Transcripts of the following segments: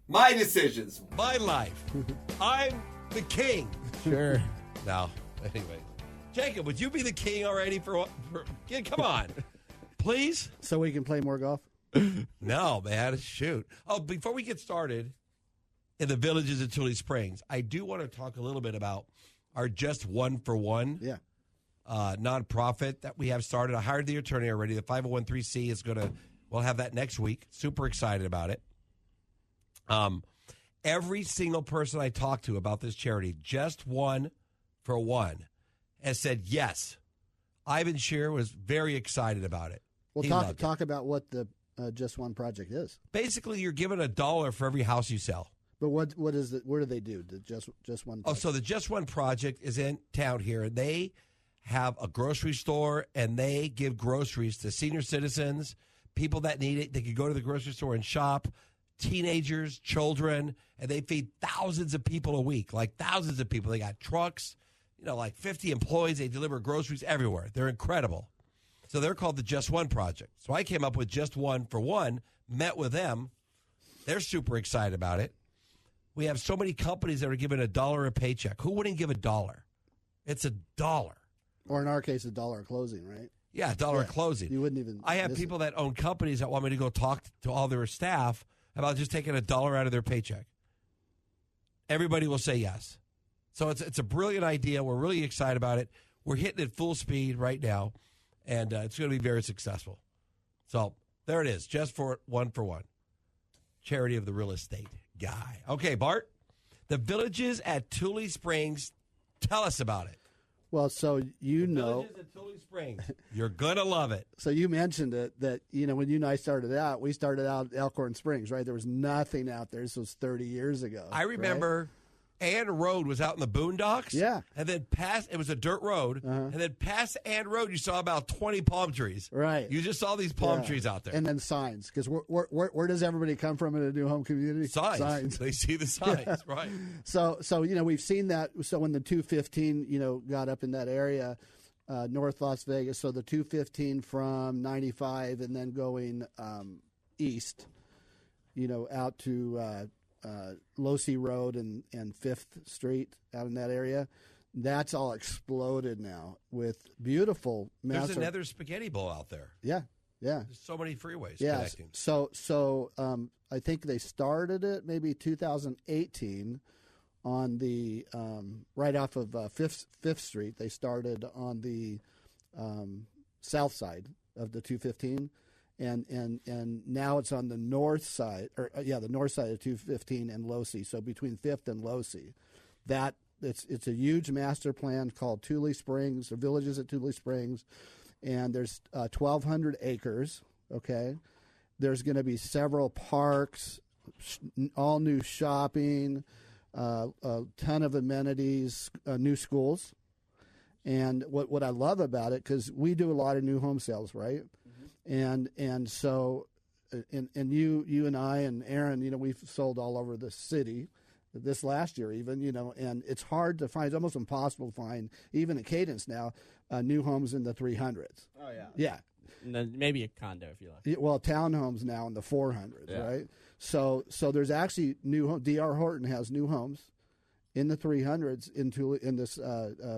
My decisions. My life. I'm the king. Sure. No. Anyway. Jacob, would you be the king already yeah, come on. Please? So we can play more golf? No, man. Shoot. Oh, before we get started in the villages of Tule Springs, I do want to talk a little bit about our Just One for One nonprofit that we have started. I hired the attorney already. The 501(c) is going to, we'll have that next week. Super excited about it. Every single person I talked to about this charity, Just One for One, has said yes. Ivan Shear was very excited about it. Well, talk about what the Just One project is. Basically, you're given $1 for every house you sell. But what is it? What do they do? The Just One project? So the Just One project is in town here, and they have a grocery store, and they give groceries to senior citizens, people that need it. They can go to the grocery store and shop, teenagers, children, and they feed thousands of people a week, like thousands of people. They got trucks, like 50 employees. They deliver groceries everywhere. They're incredible. So they're called the Just One Project. So I came up with Just One for One, met with them. They're super excited about it. We have so many companies that are giving $1 a paycheck. Who wouldn't give $1? It's $1. Or in our case, $1 closing, right? Yeah, $1 a closing. You wouldn't even. I have miss people that own companies that want me to go talk to all their staff about just taking $1 out of their paycheck. Everybody will say yes. So it's a brilliant idea. We're really excited about it. We're hitting it full speed right now, and it's going to be very successful. So there it is, Just for One, charity of the real estate guy. Okay, Bart, the villages at Tule Springs, tell us about it. Well, so Villages at Tule Springs. You're going to love it. So you mentioned it, that, when you and I started out, we started out at Elkhorn Springs, right? There was nothing out there. This was 30 years ago. I remember Ann Road was out in the boondocks. Yeah. And then it was a dirt road. And then past Ann Road, you saw about 20 palm trees. Right. You just saw these palm trees out there. And then signs. Because where does everybody come from in a new home community? Signs. They see the signs, right. So we've seen that. So when the 215, got up in that area, North Las Vegas, so the 215 from 95 and then going east, out to Losey Road and 5th Street out in that area. That's all exploded now with beautiful massive. There's another spaghetti bowl out there. Yeah. There's so many freeways connecting. So I think they started it maybe 2018 on the right off of 5th Street. They started on the south side of the 215. And now it's on the north side, the north side of 215 and Losey. So between 5th and Losey, it's a huge master plan called Tule Springs, or Villages at Tule Springs, and there's 1,200 acres. Okay, there's going to be several parks, all new shopping, a ton of amenities, new schools, and what I love about it, because we do a lot of new home sales, right? And so you and I and Aaron, we've sold all over the city this last year even, and it's hard to find. It's almost impossible to find, even at Cadence now, new homes in the 300s. Oh, yeah. Yeah. And then maybe a condo if you like. Well, townhomes now in the 400s, right? So there's actually new homes. D.R. Horton has new homes in the 300s in this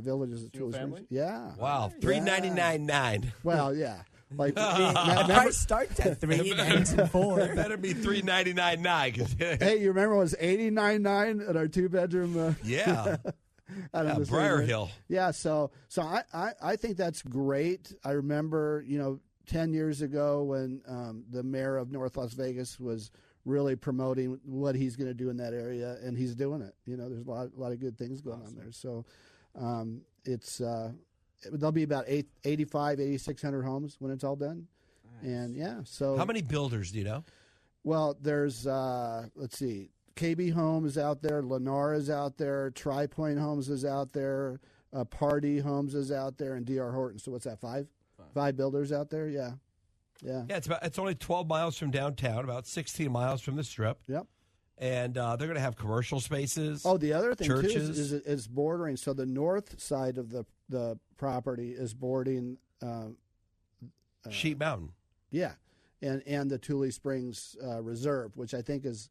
Villages at Tule Springs. Yeah. Wow. $399.9. Well, yeah. Like price starts at $3 and ends at $4. It better be $399.9. Hey, you remember it was $89.9 at our 2-bedroom? Yeah. Briar Hill. Yeah. So I think that's great. I remember 10 years ago when the mayor of North Las Vegas was really promoting what he's going to do in that area, and he's doing it. There's a lot of good things going on there. So there'll be about 8,600 homes when it's all done. Nice. And so how many builders do you know? Well, there's let's see, KB Home is out there, Lennar is out there, Tri-Point Homes is out there, Party Homes is out there, and D.R. Horton. So what's that? Five builders out there. Yeah. It's only 12 miles from downtown, about 16 miles from the Strip. Yep. And they're going to have commercial spaces. Oh, the other thing churches. Too is bordering. So the north side of the property is bordering Sheep Mountain. Yeah, and the Tule Springs Reserve, which I think is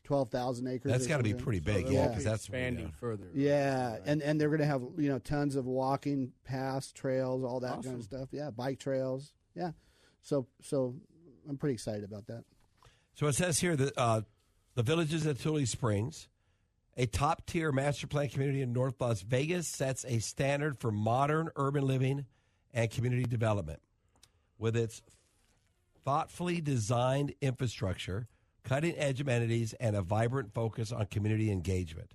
12,000 acres. That's or got to be something. pretty big, So yeah, they'll because be that's expanding further. Yeah, Right. and they're going to have tons of walking paths, trails, all that kind Awesome. of stuff. Yeah, bike trails. Yeah, so I'm pretty excited about that. So it says here that the Villages at Tule Springs, a top-tier master plan community in North Las Vegas, sets a standard for modern urban living and community development. With its thoughtfully designed infrastructure, cutting-edge amenities, and a vibrant focus on community engagement,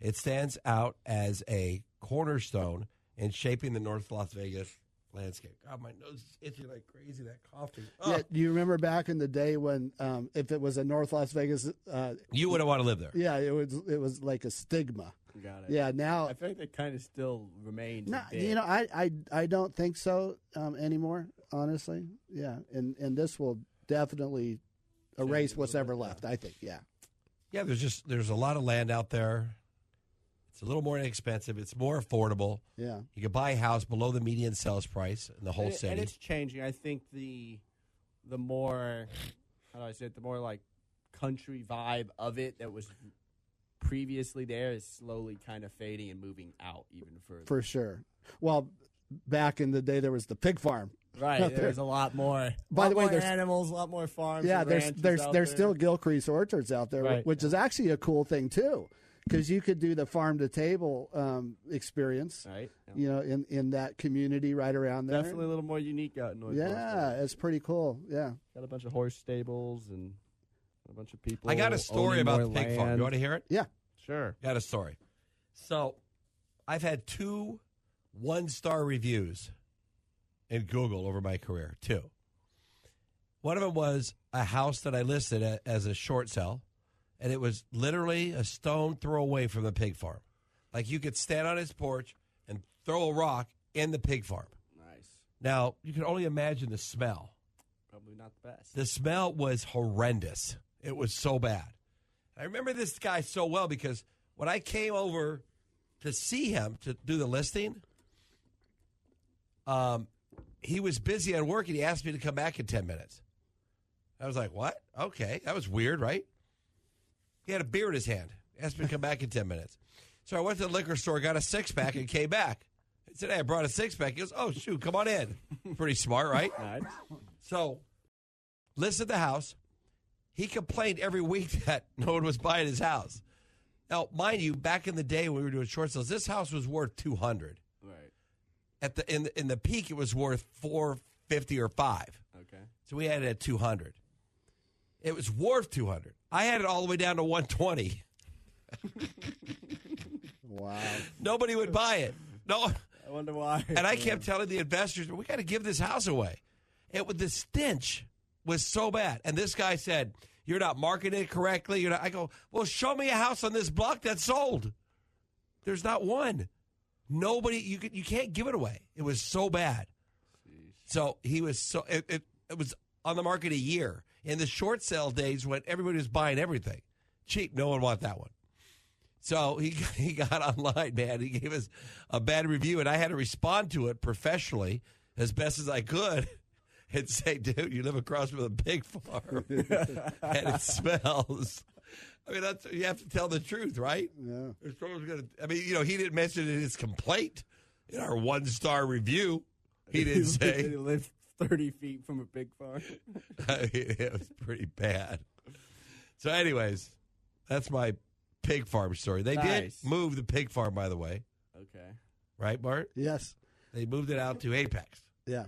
it stands out as a cornerstone in shaping the North Las Vegas landscape. God, my nose is itching like crazy, that coughing. Yeah, do you remember back in the day when if it was a North Las Vegas, You wouldn't want to live there. yeah, it was like a stigma. Got it. Yeah, now I feel like that kind of still remains. no, a bit. I don't think so anymore. Honestly, yeah, and this will definitely erase a little what's ever bit, left. I think, yeah. Yeah, there's a lot of land out there. It's a little more inexpensive. It's more affordable. Yeah. You can buy a house below the median sales price in the whole and city. it's changing. I think the more, how do I say it, the more like country vibe of it that was previously there is slowly kind of fading and moving out even further. For sure. Well, back in the day, there was the pig farm. Right, out there. there's a lot more. By the way, more there's animals, a lot more farms. Yeah, and there's ranches there's out there's there. still Gilcrease orchards out there, Right. which is actually a cool thing too, because you could do the farm to table experience. right. Yeah. In that community right around there. Definitely a little more unique out in North. Yeah, it's pretty cool. Yeah. Got a bunch of horse stables and a bunch of people. I got a story owning about more the pig farm. land. You want to hear it? Yeah. Sure. Got a story. So, I've had 2 one-star reviews in Google over my career. 2. One of them was a house that I listed as a short sale, and it was literally a stone throw away from the pig farm. Like you could stand on his porch and throw a rock in the pig farm. Nice. Now, you can only imagine the smell. Probably not the best. The smell was horrendous. It was so bad. I remember this guy so well because when I came over to see him to do the listing, he was busy at work and he asked me to come back in 10 minutes. I was like, what? Okay. That was weird, right? He had a beer in his hand. Asked me to come back in 10 minutes. So I went to the liquor store, got a 6-pack, and came back. I said, hey, I brought a 6-pack. He goes, oh, shoot, come on in. Pretty smart, right? Nice. So, listed the house. He complained every week that no one was buying his house. Now, mind you, back in the day when we were doing short sales, this house was worth $200. Right. In the peak, it was worth $450 or $5. Okay. So we had it at $200. It was worth $200. I had it all the way down to $120. Wow. Nobody would buy it. No. I wonder why. And I kept telling the investors, we got to give this house away. The stench was so bad. And this guy said, you're not marketing it correctly. I go, well, show me a house on this block that's sold. There's not one. Nobody, you can't give it away. It was so bad. Jeez. So he was it was on the market a year. In the short sale days when everybody was buying everything. Cheap, no one want that one. So he got online, man. He gave us a bad review, and I had to respond to it professionally as best as I could and say, dude, you live across from a pig farm, and it smells. I mean, you have to tell the truth, right? Yeah. If someone's gonna, I mean, he didn't mention it in his complaint in our 1-star review. He didn't say. He lived 30 feet from a pig farm. I mean, it was pretty bad. So, anyways, that's my pig farm story. They Nice. did move the pig farm, by the way. Okay. Right, Bart? Yes. They moved it out to Apex. Yeah.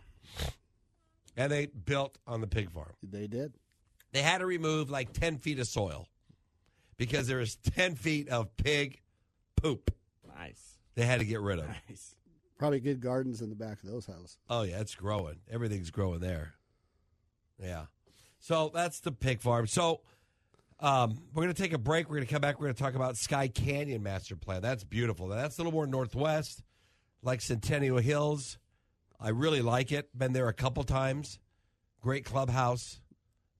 And they built on the pig farm. They did. They had to remove like 10 feet of soil because there was 10 feet of pig poop Nice. they had to get rid of. Nice. Probably good gardens in the back of those houses. Oh, yeah, it's growing. Everything's growing there. Yeah. So that's the pig farm. So we're going to take a break. We're going to come back. We're going to talk about Sky Canyon Master Plan. That's beautiful. Now, that's a little more northwest, like Centennial Hills. I really like it. Been there a couple times. Great clubhouse.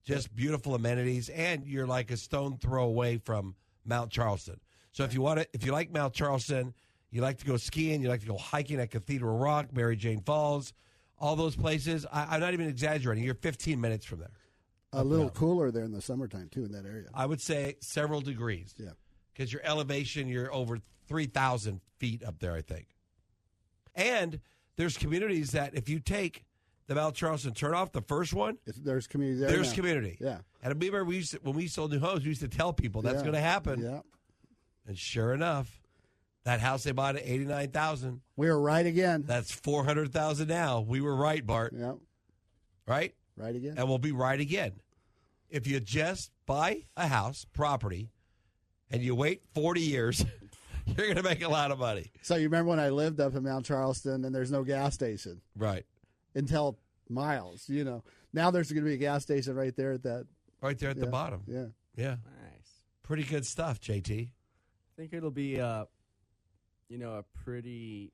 Just beautiful amenities. And you're like a stone throw away from Mount Charleston. So if you like Mount Charleston, you like to go skiing, you like to go hiking at Cathedral Rock, Mary Jane Falls, all those places, I'm not even exaggerating. You're 15 minutes from there. a little cooler there in the summertime, too, in that area. I would say several degrees. Yeah. Because your elevation, you're over 3,000 feet up there, I think. And there's communities that if you take the Mount Charleston turn off, the first one, there's community there. There's now. community. Yeah. And I remember when we sold new homes, we used to tell people that's going to happen. Yeah. And sure enough, that house they bought at $89,000. We were right again. That's $400,000 now. We were right, Bart. Yeah. Right? Right again. And we'll be right again. If you just buy a house, property, and you wait 40 years, you're going to make a lot of money. So you remember when I lived up in Mount Charleston and there's no gas station? Right. Until Miles, Now there's going to be a gas station right there at that. Right there at the bottom. Yeah. Yeah. Nice. Pretty good stuff, JT. I think it'll be a pretty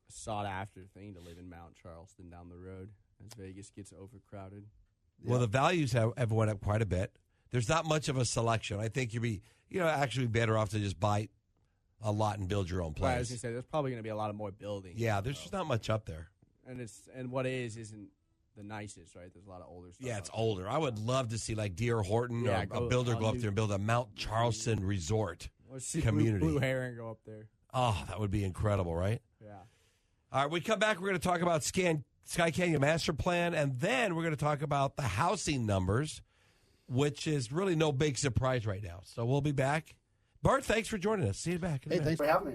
sought after thing to live in Mount Charleston down the road as Vegas gets overcrowded. Well, the values have went up quite a bit. There's not much of a selection. I think you'd be, actually better off to just buy a lot and build your own place. Right, I was going to say, there's probably going to be a lot of more buildings. Yeah, there's just not much up there. And what isn't the nicest, right? There's a lot of older stuff. Yeah, it's older. I would love to see like D.R. Horton or a builder go up there and build a Mount Charleston resort community. Blue Heron go up there. Oh, that would be incredible, right? Yeah. All right, we come back. We're going to talk about Sky Canyon Master Plan, and then we're going to talk about the housing numbers, which is really no big surprise right now. So we'll be back. Bart, thanks for joining us. See you back. Hey, thanks for having me.